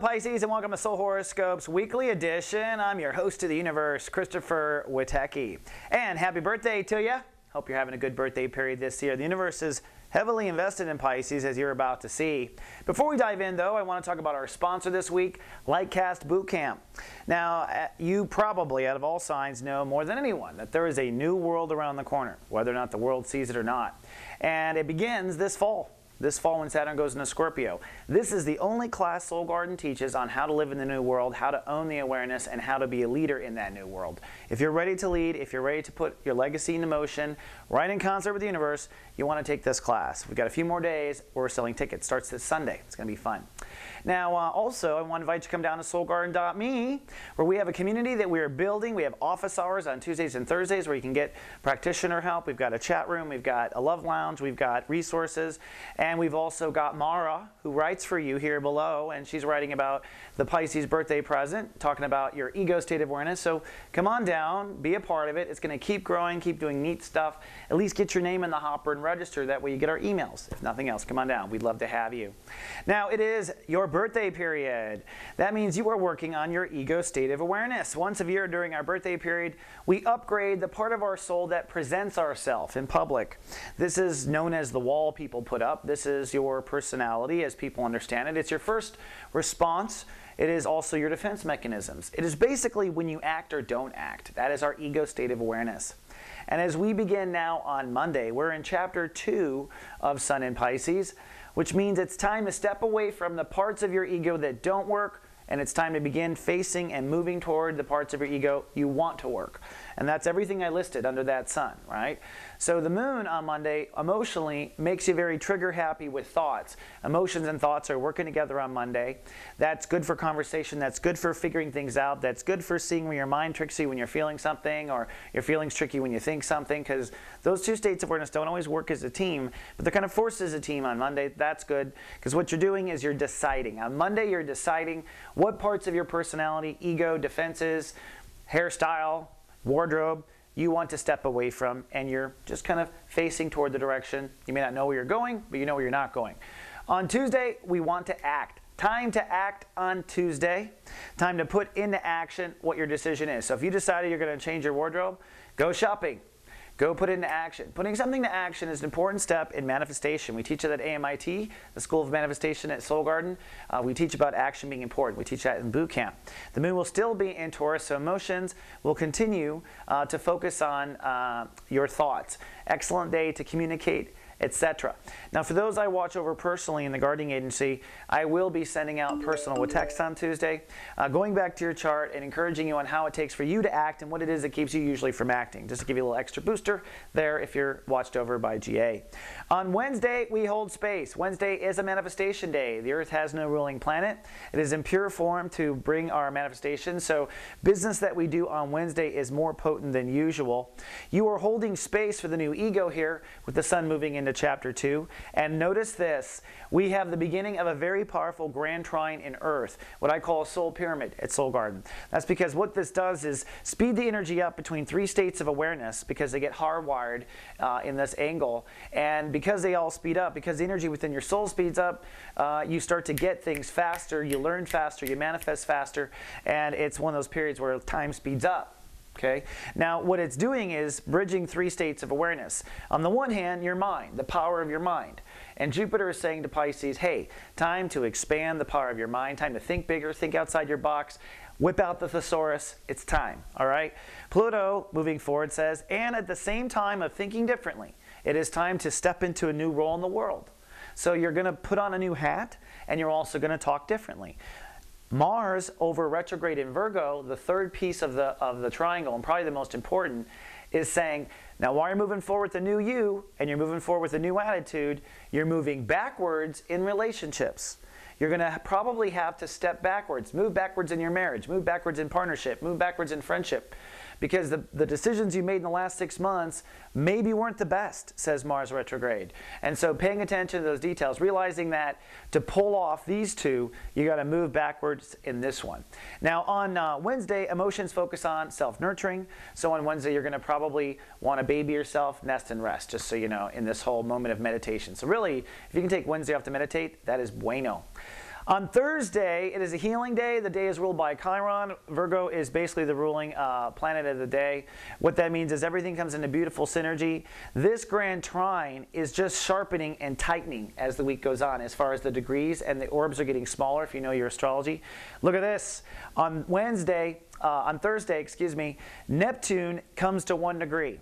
Pisces, and welcome to Soul Horoscopes Weekly Edition. I'm your host of the universe, Christopher Witecki. And happy birthday to you. Hope you're having a good birthday period this year. The universe is heavily invested in Pisces, as you're about to see. Before we dive in, though, I want to talk about our sponsor this week, Lightcast Bootcamp. Now, you probably, out of all signs, know more than anyone that there is a new world around the corner, whether or not the world sees it or not. And it begins this fall. This fall when Saturn goes into Scorpio. This is the only class Soul Garden teaches on how to live in the new world, how to own the awareness, and how to be a leader in that new world. If you're ready to lead, if you're ready to put your legacy into motion, right in concert with the universe, you want to take this class. We've got a few more days. We're selling tickets. Starts this Sunday. It's going to be fun. Now, also, I want to invite you to come down to soulgarden.me, where we have a community that we are building. We have office hours on Tuesdays and Thursdays where you can get practitioner help. We've got a chat room. We've got a love lounge. We've got resources. And we've also got Mara, who writes for you here below, and she's writing about the Pisces birthday present, talking about your ego state of awareness. So come on down, be a part of it. It's going to keep growing, keep doing neat stuff. At least get your name in the hopper and register. That way you get our emails. If nothing else, come on down. We'd love to have you. Now, it is your birthday period. That means you are working on your ego state of awareness. Once a year during our birthday period, we upgrade the part of our soul that presents ourselves in public. This is known as the wall people put up. This is your personality as people understand it. It's your first response. It is also your defense mechanisms. It is basically when you act or don't act. That is our ego state of awareness. And as we begin now on Monday, we're in chapter 2 of Sun in Pisces, which means it's time to step away from the parts of your ego that don't work, and it's time to begin facing and moving toward the parts of your ego you want to work. And that's everything I listed under that sun, right? So the moon on Monday emotionally makes you very trigger happy with thoughts. Emotions and thoughts are working together on Monday. That's good for conversation. That's good for figuring things out. That's good for seeing when your mind tricks you when you're feeling something, or your feelings trick you when you think something, because those two states of awareness don't always work as a team, but they're kind of forced as a team on Monday. That's good, because what you're doing is you're deciding. On Monday, you're deciding what parts of your personality, ego, defenses, hairstyle, wardrobe, you want to step away from, and you're just kind of facing toward the direction. You may not know where you're going, but you know where you're not going. On Tuesday, we want to act. Time to act on Tuesday. Time to put into action what your decision is. So if you decided you're going to change your wardrobe, go shopping. Go put it into action. Putting something to action is an important step in manifestation. We teach it at AMIT, the School of Manifestation at Soul Garden. We teach about action being important. We teach that in boot camp. The moon will still be in Taurus, so emotions will continue to focus on your thoughts. Excellent day to communicate, etc. Now, for those I watch over personally in the Guardian Agency, I will be sending out personal with text on Tuesday, going back to your chart and encouraging you on how it takes for you to act and what it is that keeps you usually from acting, just to give you a little extra booster there if you're watched over by GA. On Wednesday, we hold space. Wednesday is a manifestation day. The Earth has no ruling planet. It is in pure form to bring our manifestation, so business that we do on Wednesday is more potent than usual. You are holding space for the new ego here with the sun moving into chapter 2. And notice this, we have the beginning of a very powerful grand trine in Earth, what I call a soul pyramid at Soul Garden. That's because what this does is speed the energy up between 3 states of awareness, because they get hardwired in this angle. And because they all speed up, because the energy within your soul speeds up, you start to get things faster, you learn faster, you manifest faster, and it's one of those periods where time speeds up. Okay. Now, what it's doing is bridging 3 states of awareness. On the one hand, your mind, the power of your mind. And Jupiter is saying to Pisces, hey, time to expand the power of your mind, time to think bigger, think outside your box, whip out the thesaurus, it's time, all right? Pluto, moving forward, says, and at the same time of thinking differently, it is time to step into a new role in the world. So you're going to put on a new hat, and you're also going to talk differently. Mars over retrograde in Virgo, the third piece of the triangle, and probably the most important, is saying, now while you're moving forward with the new you, and you're moving forward with a new attitude, you're moving backwards in relationships. You're going to probably have to step backwards, move backwards in your marriage, move backwards in partnership, move backwards in friendship. Because the decisions you made in the last 6 months maybe weren't the best, says Mars retrograde. And so paying attention to those details, realizing that to pull off these two, you got to move backwards in this one. Now on Wednesday, emotions focus on self-nurturing. So on Wednesday, you're going to probably want to baby yourself, nest and rest, just so you know, in this whole moment of meditation. So really, if you can take Wednesday off to meditate, that is bueno. On Thursday, it is a healing day. The day is ruled by Chiron. Virgo is basically the ruling planet of the day. What that means is everything comes into beautiful synergy. This grand trine is just sharpening and tightening as the week goes on as far as the degrees, and the orbs are getting smaller if you know your astrology. Look at this. On Thursday, excuse me, Neptune comes to 1 degree.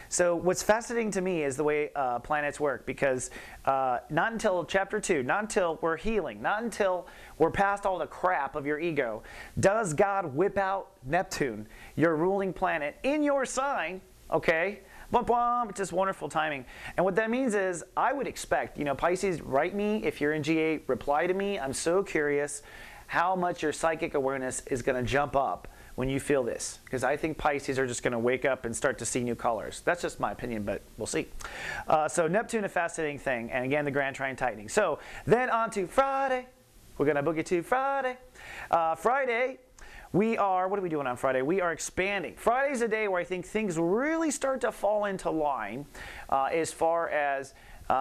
So what's fascinating to me is the way planets work, because not until chapter 2, not until we're healing, not until we're past all the crap of your ego, does God whip out Neptune, your ruling planet, in your sign, okay? Bump, bump, just wonderful timing. And what that means is I would expect, Pisces, write me. If you're in GA, reply to me. I'm so curious how much your psychic awareness is going to jump up when you feel this, because I think Pisces are just going to wake up and start to see new colors. That's just my opinion, but we'll see. So Neptune, a fascinating thing, and again, the grand trine tightening. So then on to Friday. We're going to boogie to Friday. Friday, what are we doing on Friday? We are expanding. Friday's a day where I think things really start to fall into line as far as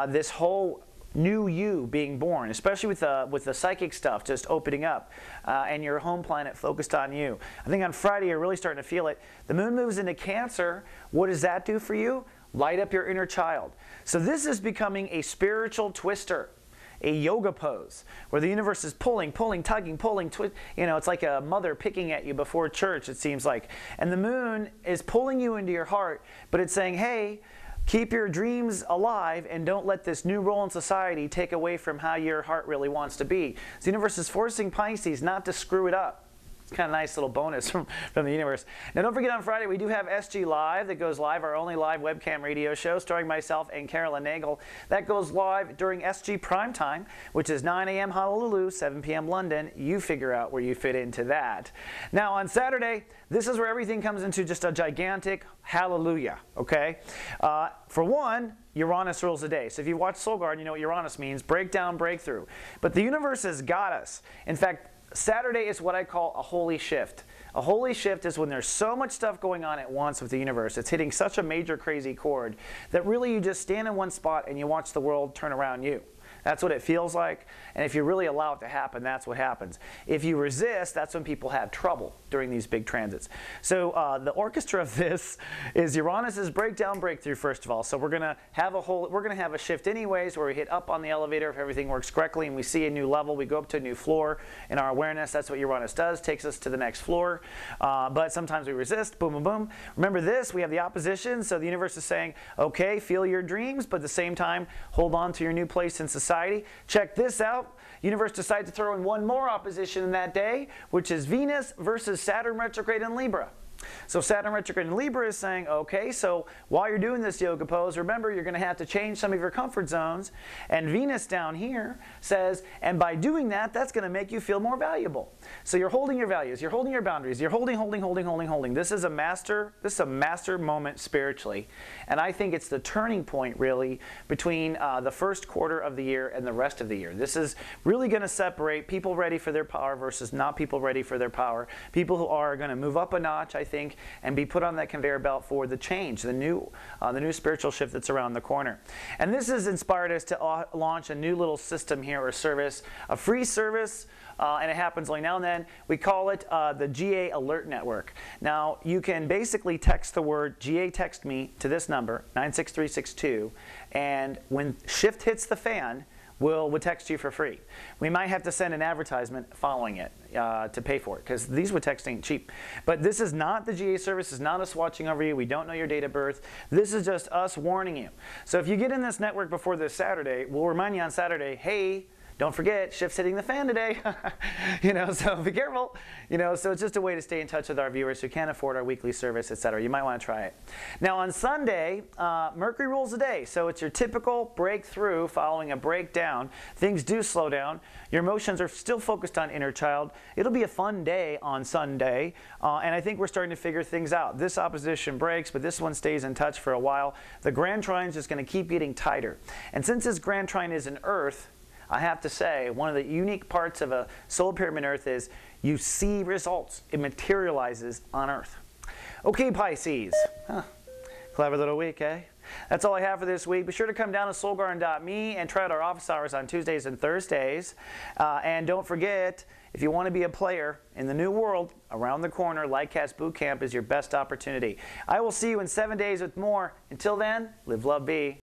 this whole new you being born, especially with the psychic stuff just opening up and your home planet focused on you. I think on Friday you're really starting to feel it. The moon moves into Cancer. What does that do for you? Light up your inner child. So this is becoming a spiritual twister, a yoga pose where the universe is pulling, tugging, it's like a mother picking at you before church, it seems like. And the moon is pulling you into your heart, but it's saying, hey, keep your dreams alive and don't let this new role in society take away from how your heart really wants to be. The universe is forcing Pisces not to screw it up. It's kind of a nice little bonus from the universe. Now don't forget, on Friday we do have SG Live that goes live, our only live webcam radio show starring myself and Carolyn Nagel. That goes live during SG Prime Time, which is 9 a.m. Honolulu, 7 p.m. London. You figure out where you fit into that. Now on Saturday, this is where everything comes into just a gigantic hallelujah, okay? For one, Uranus rules the day. So if you watch Soul Garden, you know what Uranus means, breakdown, breakthrough. But the universe has got us. In fact, Saturday is what I call a holy shift. A holy shift is when there's so much stuff going on at once with the universe. It's hitting such a major crazy chord that really you just stand in one spot and you watch the world turn around you. That's what it feels like. And if you really allow it to happen, that's what happens. If you resist, that's when people have trouble during these big transits. So the orchestra of this is Uranus's breakdown, breakthrough, first of all. So we're going to have a shift anyways, where we hit up on the elevator if everything works correctly and we see a new level. We go up to a new floor in our awareness. That's what Uranus does, takes us to the next floor. But sometimes we resist, boom, boom, boom. Remember this, we have the opposition. So the universe is saying, okay, feel your dreams, but at the same time, hold on to your new place in society. Check this out. Universe decides to throw in one more opposition in that day, which is Venus versus Saturn retrograde in Libra. So Saturn retrograde in Libra is saying, okay, so while you're doing this yoga pose, remember you're going to have to change some of your comfort zones. And Venus down here says, and by doing that, that's going to make you feel more valuable. So you're holding your values, you're holding your boundaries, you're holding. This is a master moment spiritually. And I think it's the turning point, really, between the first quarter of the year and the rest of the year. This is really going to separate people ready for their power versus not people ready for their power. People who are going to move up a notch, I think, and be put on that conveyor belt for the change, the new spiritual shift that's around the corner. And this has inspired us to launch a new little system here, or service, a free service, and it happens only now and then. We call it the GA Alert Network. Now, you can basically text the word GA Text Me to this number, 96362, and when shift hits the fan, we'll text you for free. We might have to send an advertisement following it to pay for it, because these would text ain't cheap. But this is not the GA service. This is not us watching over you. We don't know your date of birth. This is just us warning you. So if you get in this network before this Saturday, we'll remind you on Saturday, hey, don't forget, shift's hitting the fan today. So be careful. So it's just a way to stay in touch with our viewers who can't afford our weekly service, etc. You might want to try it. Now on Sunday, Mercury rules the day. So it's your typical breakthrough following a breakdown. Things do slow down. Your emotions are still focused on inner child. It'll be a fun day on Sunday. And I think we're starting to figure things out. This opposition breaks, but this one stays in touch for a while. The Grand Trine is just going to keep getting tighter. And since this Grand Trine is in Earth, I have to say, one of the unique parts of a solar pyramid Earth is you see results. It materializes on Earth. Okay, Pisces. Clever little week, eh? That's all I have for this week. Be sure to come down to soulgarden.me and try out our office hours on Tuesdays and Thursdays. And don't forget, if you want to be a player in the new world, around the corner, Lightcast Boot Camp is your best opportunity. I will see you in 7 days with more. Until then, live, love, be.